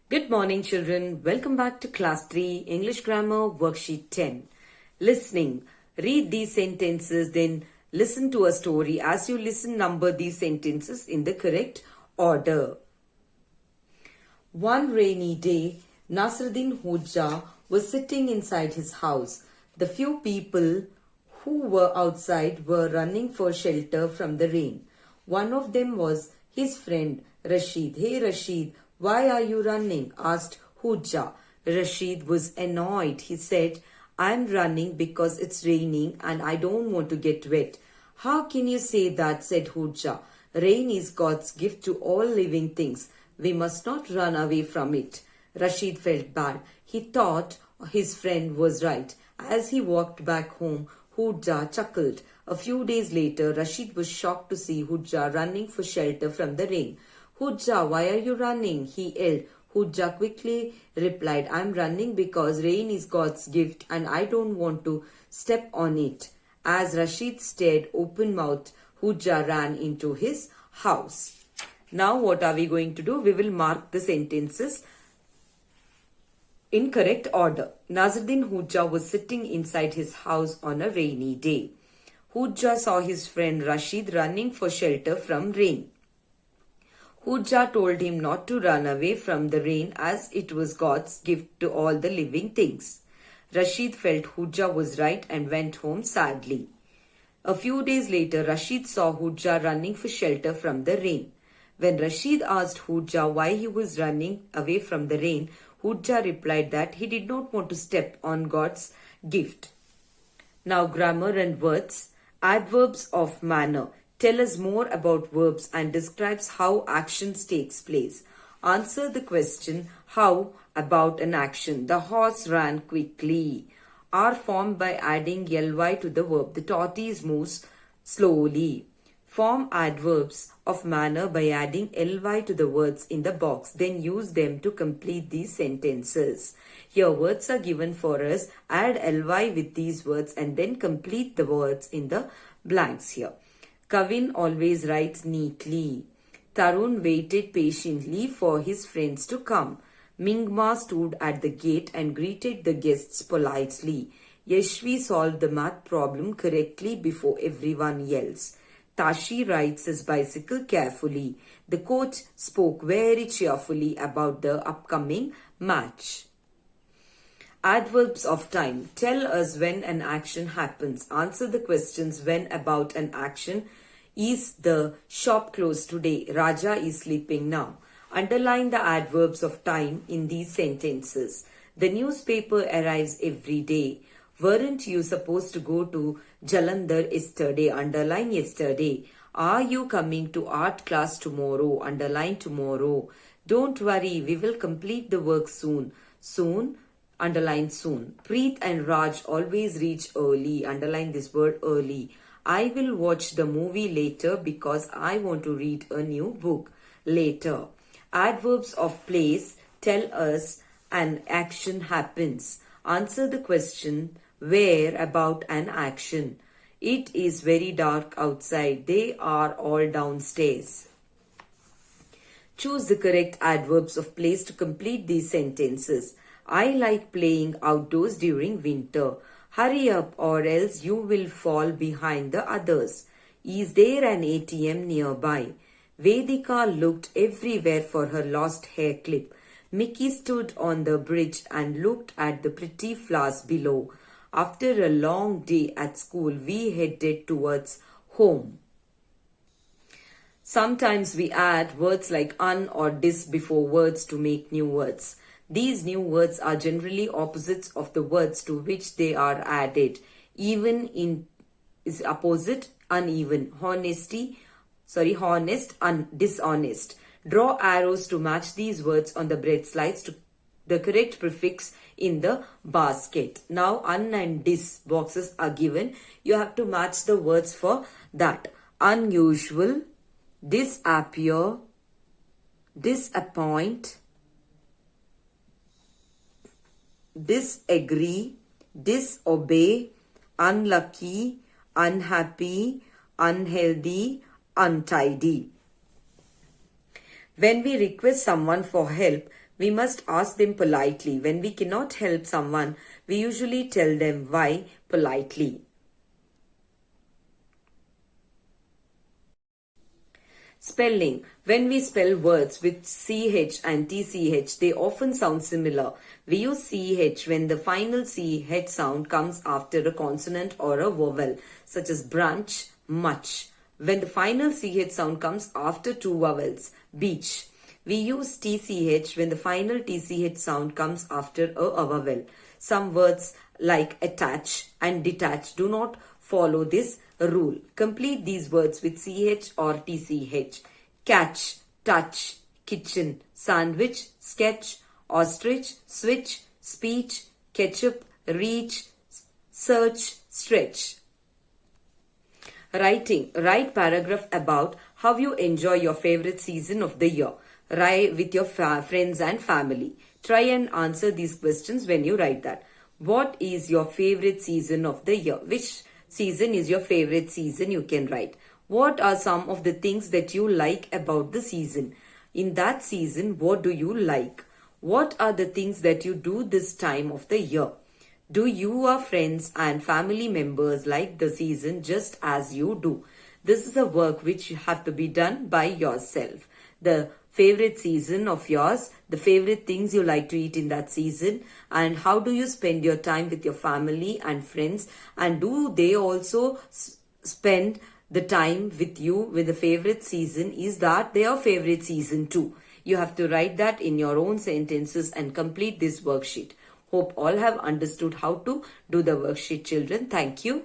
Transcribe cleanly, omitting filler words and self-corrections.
Good morning, children. Welcome back to Class 3 English Grammar Worksheet 10. Listening. Read these sentences, then listen to a story. As you listen, number these sentences in the correct order. One rainy day, Nasruddin Hoja was sitting inside his house. The few people who were outside were running for shelter from the rain. One of them was his friend Rashid. Hey Rashid, why are you running? Asked Hoja. Rashid was annoyed. He said, I'm running because it's raining and I don't want to get wet. How can you say that? Said Hoja. Rain is God's gift to all living things. We must not run away from it. Rashid felt bad. He thought his friend was right. As he walked back home, Hoja chuckled. A few days later, Rashid was shocked to see Hoja running for shelter from the rain. Hoja, why are you running? He yelled. Hoja quickly replied, I'm running because rain is God's gift and I don't want to step on it. As Rashid stared open-mouthed, Hoja ran into his house. Now what are we going to do? We will mark the sentences in correct order. Nasruddin Hoja was sitting inside his house on a rainy day. Hoja saw his friend Rashid running for shelter from rain. Hoja told him not to run away from the rain as it was God's gift to all the living things. Rashid felt Hoja was right and went home sadly. A few days later, Rashid saw Hoja running for shelter from the rain. When Rashid asked Hoja why he was running away from the rain, Hoja replied that he did not want to step on God's gift. Now grammar and words. Adverbs of manner. Tell us more about verbs and describes how actions takes place. Answer the question, how about an action? The horse ran quickly. Are formed by adding ly to the verb. The tortoise moves slowly. Form adverbs of manner by adding ly to the words in the box. Then use them to complete these sentences. Here words are given for us. Add ly with these words and then complete the words in the blanks here. Kavin always writes neatly. Tarun waited patiently for his friends to come. Mingma stood at the gate and greeted the guests politely. Yashvi solved the math problem correctly before everyone else. Tashi rides his bicycle carefully. The coach spoke very cheerfully about the upcoming match. Adverbs of time. Tell us when an action happens. Answer the questions when about an action. Is the shop closed today? Raja is sleeping now. Underline the adverbs of time in these sentences. The newspaper arrives every day. Weren't you supposed to go to Jalandhar yesterday? Underline yesterday. Are you coming to art class tomorrow? Underline tomorrow. Don't worry, we will complete the work soon. Soon, underline soon. Preet and Raj always reach early. Underline this word early. I will watch the movie later because I want to read a new book later. Adverbs of place. Tell us an action happens. Answer the question where about an action. It is very dark outside. They are all downstairs. Choose the correct adverbs of place to complete these sentences. I like playing outdoors during winter. Hurry up or else you will fall behind the others. Is there an ATM nearby? Vedika looked everywhere for her lost hair clip. Mickey stood on the bridge and looked at the pretty flowers below. After a long day at school, we headed towards home. Sometimes we add words like un or dis before words to make new words. These new words are generally opposites of the words to which they are added. Even in is opposite, uneven. Honest, dishonest. Draw arrows to match these words on the bread slides to the correct prefix in the basket. Now un and dis boxes are given. You have to match the words for that. Unusual, disappear, disappoint, disagree, disobey, unlucky, unhappy, unhealthy, untidy. When we request someone for help, We must ask them politely. When we cannot help someone, we usually tell them why politely. Spelling. When we spell words with CH and TCH, they often sound similar. We use CH when the final CH sound comes after a consonant or a vowel, such as brunch, much. When the final CH sound comes after two vowels, beach. We use TCH when the final TCH sound comes after a vowel. Some words like attach and detach do not follow this rule. Complete these words with CH or TCH. Catch, touch, kitchen, sandwich, sketch, ostrich, switch, speech, ketchup, reach, search, stretch. Writing. Write paragraph about how you enjoy your favorite season of the year. Write with your friends and family. Try and answer these questions when you write that. What is your favorite season of the year? Which season is your favorite season? You can write. What are some of the things that you like about the season? In that season, what do you like? What are the things that you do this time of the year? Do your friends and family members like the season just as you do? This is a work which have to be done by yourself. The favorite season of yours, the favorite things you like to eat in that season, and how do you spend your time with your family and friends, and do they also spend the time with you with the favorite season? Is that their favorite season too? You have to write that in your own sentences and complete this worksheet. Hope all have understood how to do the worksheet, children. Thank you.